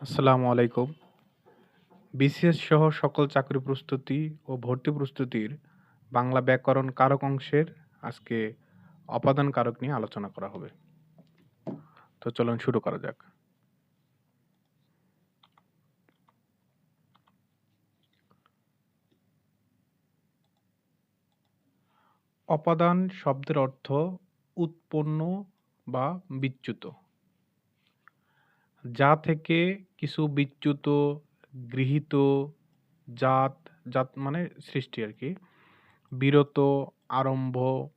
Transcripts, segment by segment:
আসসালামু আলাইকুম। বিসিএস সহ সকল চাকরি প্রস্তুতি ও ভর্তি প্রস্তুতির বাংলা ব্যাকরণ কারক অংশের আজকে অপাদান কারক নিয়ে আলোচনা করা হবে। তো চলুন শুরু করা যাক। অপাদান শব্দের অর্থ উৎপন্ন বা বিচ্যুত। যা থেকে কিছু বিচ্যুত, গৃহীত, জাত, জাত মানে সৃষ্টি আরকি, বিরত, আরম্ভ,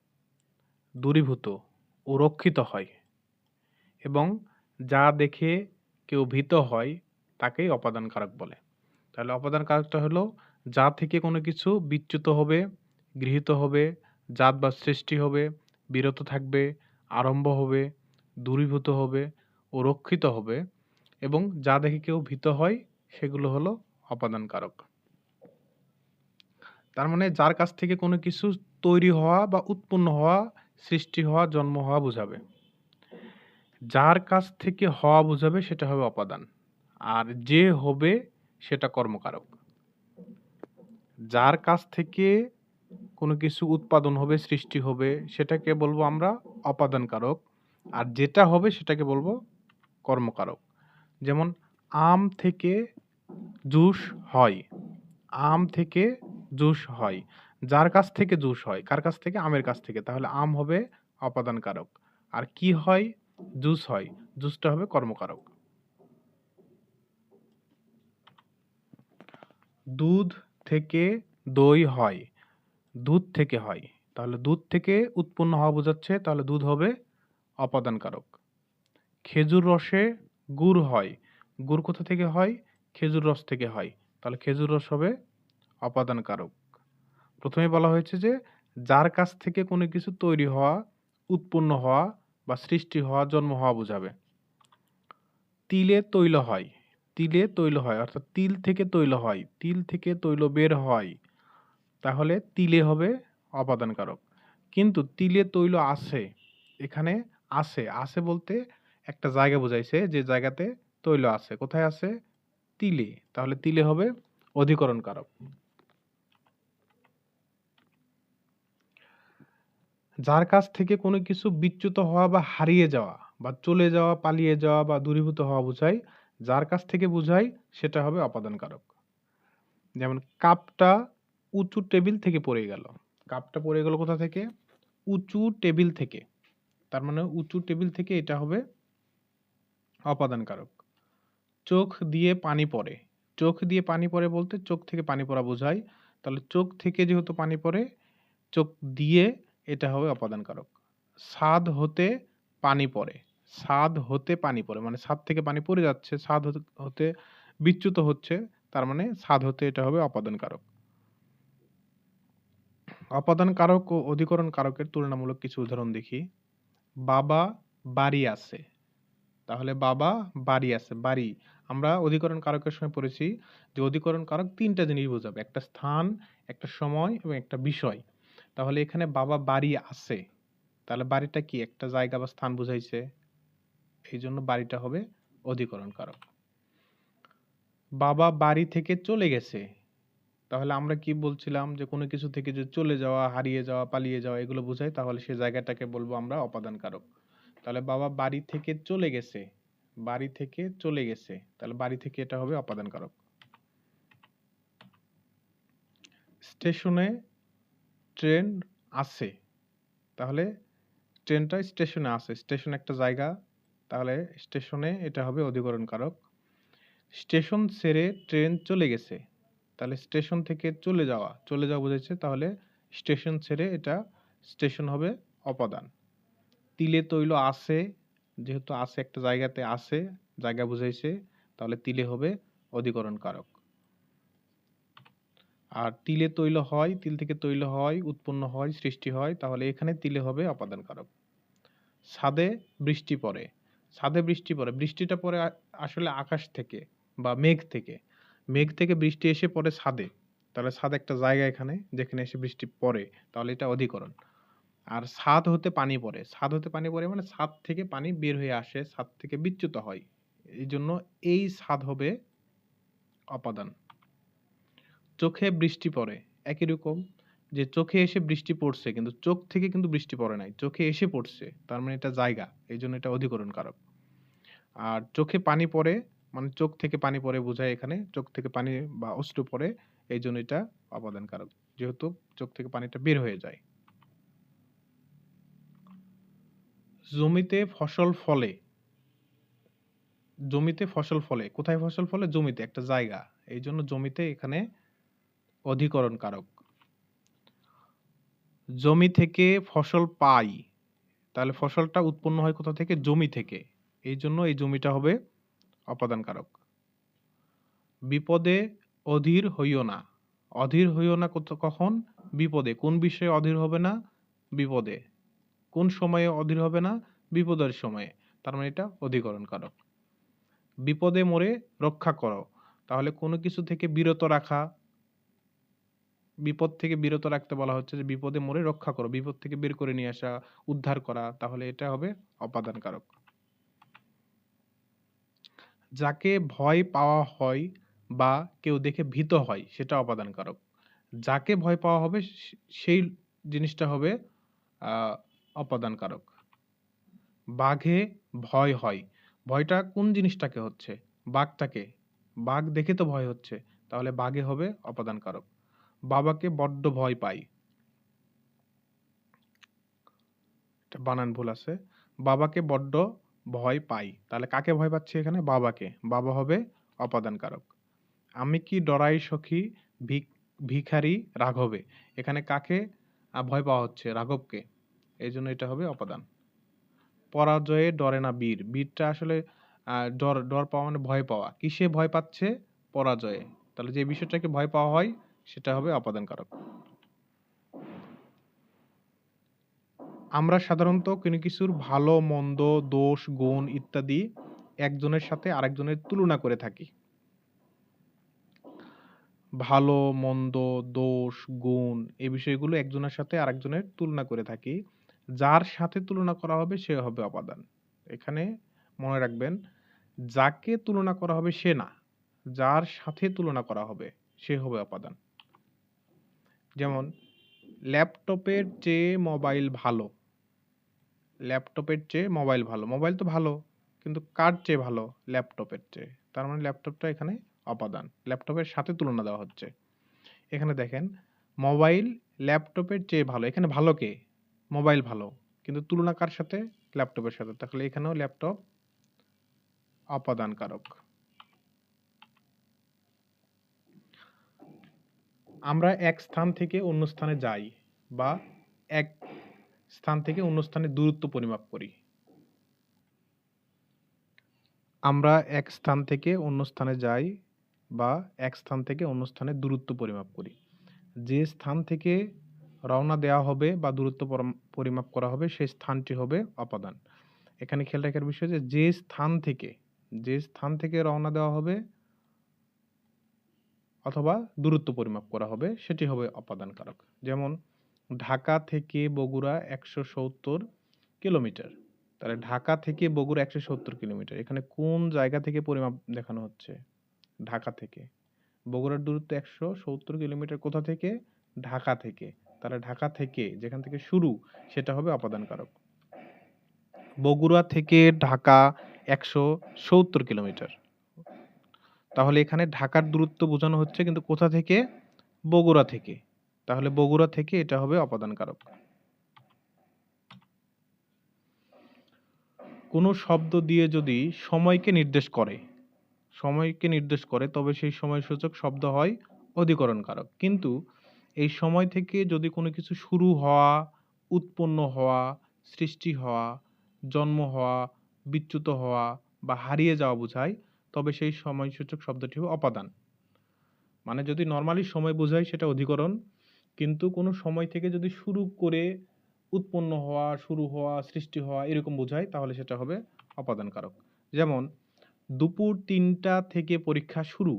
দূরীভূত ও রক্ষিত হয় এবং যা দেখে কেউ ভীত হয় তাকেই অপাদান কারক বলে। তাহলে অপাদান কারকটা হলো যা থেকে কোনো কিছু বিচ্যুত হবে, গৃহীত হবে, জাত বা সৃষ্টি হবে, বিরত থাকবে, আরম্ভ হবে, দূরীভূত হবে ও রক্ষিত হবে এবং যা দেখে কেউ ভীত হয় সেগুলো হলো অপাদান কারক। তার মানে যার কাছ থেকে কোনো কিছু তৈরি হওয়া বা উৎপন্ন হওয়া, সৃষ্টি হওয়া, জন্ম হওয়া বোঝাবে। যার কাছ থেকে হওয়া বোঝাবে সেটা হবে অপাদান। আর যে হবে সেটা কর্মকারক। যার কাছ থেকে কোনো কিছু উৎপাদন হবে, সৃষ্টি হবে সেটাকে বলবো আমরা অপাদান কারক। আর যেটা হবে সেটাকে বলবো কর্মকারক। যেমন আম থেকে জুস হয়। আম থেকে জুস হয়। যার কাছ থেকে জুস হয়, কার কাছ থেকে? আমের কাছ থেকে। তাহলে আম হবে অপাদান কারক। আর কি হয়? জুস হয়। জুসটা হবে কর্মকারক। দুধ থেকে দই হয়। দুধ থেকে হয়। তাহলে দুধ থেকে উৎপন্ন হওয়া বোঝাচ্ছে, তাহলে দুধ হবে অপাদান কারক। খেজুর রসে গুড় হয়। গুড় কোথা থেকে হয়? খেজুর রস থেকে হয়। তাহলে খেজুর রস হবে অপাদান কারক। প্রথমেই বলা হয়েছে যে যার কাছ থেকে কোনো কিছু তৈরি হওয়া, উৎপন্ন হওয়া বা সৃষ্টি হওয়া, জন্ম হওয়া বোঝাবে। তিলে তৈল হয়। তিলে তৈল হয় অর্থাৎ তিল থেকে তৈল হয়। তিল থেকে তৈল বের হয়। তাহলে তিলে হবে অপাদান কারক। কিন্তু তিলে তৈল আছে। এখানে আছে, আছে বলতে একটা জায়গা বোঝাইছে যে জায়গাতে তৈল আছে। কোথায় আছে? তিলে। তাহলে তিলে হবে অধিকরণ কারক। যার কাছ থেকে কোনো কিছু বিচ্যুত হওয়া বা হারিয়ে যাওয়া বা চলে যাওয়া, পালিয়ে যাওয়া বা দূরীভূত হওয়া বোঝায়, যার কাছ থেকে বোঝায় সেটা হবে অপাদান কারক। যেমন কাপটা উঁচু টেবিল থেকে পড়ে গেল। কাপটা পড়ে গেল কোথা থেকে? উঁচু টেবিল থেকে। তার মানে উঁচু টেবিল থেকে এটা হবে অপাদান কারক। চোখ দিয়ে পানি পড়ে। চোখ দিয়ে পানি পড়ে বলতে চোখ থেকে পানি পড়া বোঝায়। তাহলে চোখ থেকে যেহেতু পানি পড়ে, চোখ দিয়ে এটা হবে অপাদান কারক। ছাদ হতে পানি পড়ে। ছাদ হতে পানি পড়ে মানে ছাদ থেকে পানি পড়ে যাচ্ছে, ছাদ হতে বিচ্যুত হচ্ছে, তার মানে ছাদ হতে এটা হবে অপাদান কারক। অপাদান কারক ও অধিকরণ কারকের তুলনামূলক কিছু উদাহরণ দেখি। বাবা বাড়ি আছে। তাহলে বাবা বাড়ি আছে, বাড়ি। আমরা অধিকরণ কারকের সময় পড়েছি যে অধিকরণ কারক ৩ টা জিনিস বোঝাবে। একটা স্থান, একটা সময় এবং একটা বিষয়। তাহলে এখানে বাবা বাড়ি আছে। তাহলে বাড়িটা কি? একটা জায়গা বা স্থান বুঝাইছে। এইজন্য বাড়িটা হবে অধিকরণ কারক। বাবা বাড়ি থেকে চলে গেছে। তাহলে আমরা কি বলছিলাম যে কোনো কিছু থেকে যে চলে যাওয়া, হারিয়ে যাওয়া, পালিয়ে যাওয়া এগুলো বোঝায়, তাহলে সেই জায়গাটাকে বলবো আমরা অপাদান কারক। তাহলে বাবা বাড়ি থেকে চলে গেছে। বাড়ি থেকে চলে গেছে। তাহলে বাড়ি থেকে এটা হবে অপাদান কারক। স্টেশনে ট্রেন আছে। তাহলে ট্রেনটা স্টেশনে আছে। স্টেশন একটা জায়গা। তাহলে স্টেশনে এটা হবে অধিকরণ কারক। স্টেশন ছেড়ে ট্রেন চলে গেছে। তাহলে স্টেশন থেকে চলে যাওয়া, চলে যাওয়া বোঝাচ্ছে, তাহলে স্টেশন ছেড়ে এটা স্টেশন হবে অপাদান। তিলে তৈল আছে, যেহেতু আছে একটা জায়গাতে আছে, জায়গা বুঝাইছে, তাহলে তিলে হবে অধিকরণ কারক। আর তিলে তৈল হয়, তিল থেকে তৈল হয়, উৎপন্ন হয়, সৃষ্টি হয়, তাহলে এখানে তিলে হবে অপাদান কারক। ছাদে বৃষ্টি পড়ে। ছাদে বৃষ্টি পড়ে। বৃষ্টিটা পড়ে আসলে আকাশ থেকে বা মেঘ থেকে। মেঘ থেকে বৃষ্টি এসে পড়ে ছাদে। তাহলে ছাদ একটা জায়গা এখানে যেখানে এসে বৃষ্টি পড়ে। তাহলে এটা অধিকরণ। আর ছাদ হতে পানি পড়ে। ছাদ হতে পানি পড়ে মানে ছাদ থেকে পানি বের হয়ে আসে, ছাদ থেকে বিচ্যুত হয়। এই জন্য এই ছাদ হবে অপাদান। চোখে বৃষ্টি পড়ে, একই রকম যে চোখে এসে বৃষ্টি পড়ছে কিন্তু চোখ থেকে কিন্তু বৃষ্টি পড়ে নাই, চোখে এসে পড়ছে, তার মানে এটা জায়গা, এই জন্য এটা অধিকরণ কারক। আর চোখে পানি পড়ে মানে চোখ থেকে পানি পড়ে বোঝায়, এখানে চোখ থেকে পানি বা অশ্রু পড়ে, এই জন্য এটা অপাদান কারক, যেহেতু চোখ থেকে পানিটা বের হয়ে যায়। জমিতে ফসল ফলে, জমিতে ফসল ফলে, কোথায় ফসল ফলে? জমিতে, একটা জায়গা, এই জন্য জমিতে এখানে অধিকরণ কারক। জমি থেকে ফসল পাই, তাহলে ফসলটা উৎপন্ন হয় কোথা থেকে? জমি থেকে, এই জন্য এই জমিটা হবে অপাদান কারক। বিপদে অধীর হইও না, অধীর হইও না কখন? বিপদে। কোন বিষয়ে অধীর হবে না? বিপদে। কোন সময়ে অধীর হবে না? বিপদের সময়ে, তার মানে এটা অধিকরণ কারক। বিপদে মোরে রক্ষা করো, তাহলে কোনো কিছু থেকে বিরত রাখা, বিপদ থেকে বিরত রাখতে বলা হচ্ছে যে বিপদে মোরে রক্ষা করো, বিপদ থেকে বের করে নিয়ে আসা, উদ্ধার করা, তাহলে এটা হবে অপাদান কারক। যাকে ভয় পাওয়া হয় বা কেউ দেখে ভীত হয় সেটা অপাদান কারক। যাকে ভয় পাওয়া হবে সেই জিনিসটা হবে অপাদান কারক। বাঘে ভয় হয়, ভয়টা কোন জিনিসটাকে হচ্ছে? বাঘটাকে, বাঘ দেখে তো ভয় হচ্ছে, তাহলে বাঘে হবে অপাদান কারক। বাবাকে বড্ড ভয় পাই, এটা বানান ভুল আছে, বাবাকে বড্ড ভয় পাই, তাহলে কাকে ভয় পাচ্ছে এখানে? বাবাকে, বাবা হবে অপাদান কারক। আমি কি ডরাই সখী ভিখারি রাঘবে, এখানে কাকে ভয় পাওয়া হচ্ছে? রাঘবকে, এই জন্য এটা হবে অপাদান। পরাজয়ে ডরে না বীর, বীরটা আসলে ডর, ডর পাওয়া মানে ভয় পাওয়া, কিসে ভয় পাচ্ছে? পরাজয়ে, তাহলে যে বিষয়টাকে ভয় পাওয়া হয় সেটা হবে অপাদান কারক। আমরা সাধারণত কোনো কিছুর ভালো মন্দ, দোষ গুণ ইত্যাদি একজনের সাথে আরেকজনের তুলনা করে থাকি। ভালো মন্দ, দোষ গুণ, এই বিষয়গুলো একজনের সাথে আরেকজনের তুলনা করে থাকি, যার সাথে তুলনা করা হবে সে হবে অপাদান। এখানে মনে রাখবেন, যাকে তুলনা করা হবে সে না, যার সাথে তুলনা করা হবে সে হবে অপাদান। যেমন ল্যাপটপের চেয়ে মোবাইল ভালো, ল্যাপটপের চেয়ে মোবাইল ভালো, মোবাইল তো ভালো কিন্তু কার চেয়ে ভালো? ল্যাপটপের চেয়ে, তার মানে ল্যাপটপটা এখানে অপাদান, ল্যাপটপের সাথে তুলনা দেওয়া হচ্ছে। এখানে দেখেন, মোবাইল ল্যাপটপের চেয়ে ভালো, এখানে ভালো কে? মোবাইল ভালো, কিন্তু তুলনা কার সাথে? ল্যাপটপের সাথে, তাহলে এখানেও ল্যাপটপ অপাদান কারক। আমরা এক স্থান থেকে অন্য স্থানে যাই বা এক স্থান থেকে অন্য স্থানে দূরত্ব পরিমাপ করি। আমরা এক স্থান থেকে অন্য স্থানে যাই বা এক স্থান থেকে অন্য স্থানে দূরত্ব পরিমাপ করি। যে স্থান থেকে রওনা দেওয়া হবে বা দূরত্ব পরিমাপ করা হবে সেই স্থানটি হবে অপাদান। এখানে খেয়াল রাখার বিষয় যে যে স্থান থেকে রওনা দেওয়া হবে অথবা দূরত্ব পরিমাপ করা হবে সেটি হবে অপাদান কারক। যেমন ঢাকা থেকে বগুড়া 170 কিলোমিটার, তাহলে ঢাকা থেকে বগুড়া 170 কিলোমিটার, এখানে কোন জায়গা থেকে পরিমাপ দেখানো হচ্ছে? ঢাকা থেকে। বগুড়ার দূরত্ব 170 কিলোমিটার, কোথা থেকে? ঢাকা থেকে, তাহলে ঢাকা থেকে যেখান থেকে শুরু সেটা হবে অপাদান কারক। বগুড়া থেকে ঢাকা 170 কিলোমিটার, তাহলে এখানে ঢাকার দূরত্ব বোঝানো হচ্ছে কিন্তু কোথা থেকে? বগুড়া থেকে, তাহলে বগুড়া থেকে এটা হবে অপাদান কারক। কোনো শব্দ দিয়ে যদি সময়কে নির্দেশ করে, সময়কে নির্দেশ করে তবে সেই সময়সূচক শব্দ হয় অধিকরণ কারক। কিন্তু এই সময় থেকে যদি কোনো কিছু শুরু হওয়া, উৎপন্ন হওয়া, সৃষ্টি হওয়া, জন্ম হওয়া, বিচ্যুত হওয়া বা হারিয়ে যাওয়া বোঝায়, তবে সেই সময়সূচক শব্দটি হবে অপাদান। মানে যদি নর্মালি সময় বোঝায় সেটা অধিকরণ, কিন্তু কোনো সময় থেকে যদি শুরু করে উৎপন্ন হওয়া, শুরু হওয়া, সৃষ্টি হওয়া এরকম বোঝায় তাহলে সেটা হবে অপাদান কারক। যেমন দুপুর 3টা থেকে পরীক্ষা শুরু,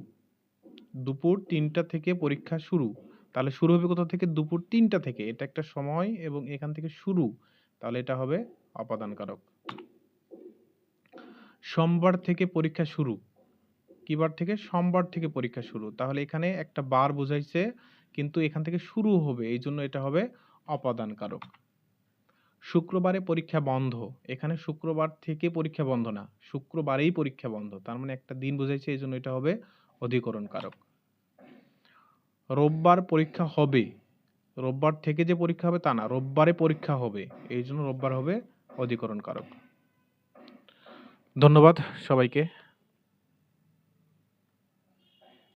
দুপুর 3টা থেকে পরীক্ষা শুরু, তাহলে শুরু হবে কোথা থেকে? দুপুর 3টা থেকে, এটা একটা সময় এবং এখান থেকে শুরু, তাহলে এটা হবে অপাদান কারক। সোমবার থেকে পরীক্ষা শুরু। কি বার থেকে? সোমবার থেকে পরীক্ষা শুরু। তাহলে এখানে একটা বার বোঝাইছে, কিন্তু এখান থেকে শুরু হবে, এই জন্য এটা হবে অপাদান কারক। শুক্রবারে পরীক্ষা বন্ধ। এখানে শুক্রবার থেকে পরীক্ষা বন্ধ না, শুক্রবারেই পরীক্ষা বন্ধ, তার মানে একটা দিন বোঝাইছে, এই জন্য এটা হবে অধিকরণ কারক। রোববার পরীক্ষা হবে। রোববার থেকে যে পরীক্ষা হবে তা না, রোববারে পরীক্ষা হবে, এই জন্য রোববার হবে অধিকরণ কারক। ধন্যবাদ সবাইকে।